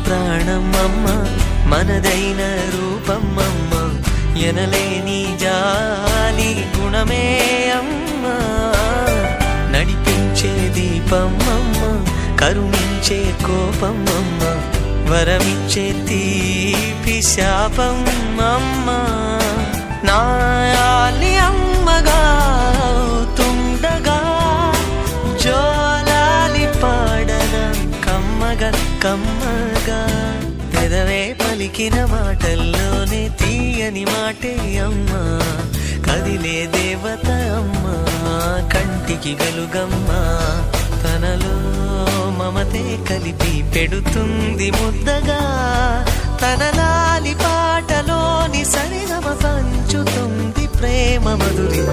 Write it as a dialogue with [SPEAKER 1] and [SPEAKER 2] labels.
[SPEAKER 1] ప్రాణం అమ్మ, మనదైన రూపం అమ్మ, ఎనలేని జాలి గుణమే అమ్మ. నడిపించే దీపం అమ్మ, కరుణించే కోపం అమ్మ, వరమిచ్చే తీపి శాపం అమ్మ. నాయాలి అమ్మగా తుండగా జోలాలి పాడన కమ్మగా కమ్మగా. పెదవే పలికిన మాటల్లోనే తీయని మాటే అమ్మా, కదిలే దేవత అమ్మా, కంటికి గలుగమ్మా. తనలో మమతే కలిపి పెడుతుంది ముద్దగా, తన లాలి పాటలోని సరిగమ పంచుతుంది ప్రేమ మధురిమ.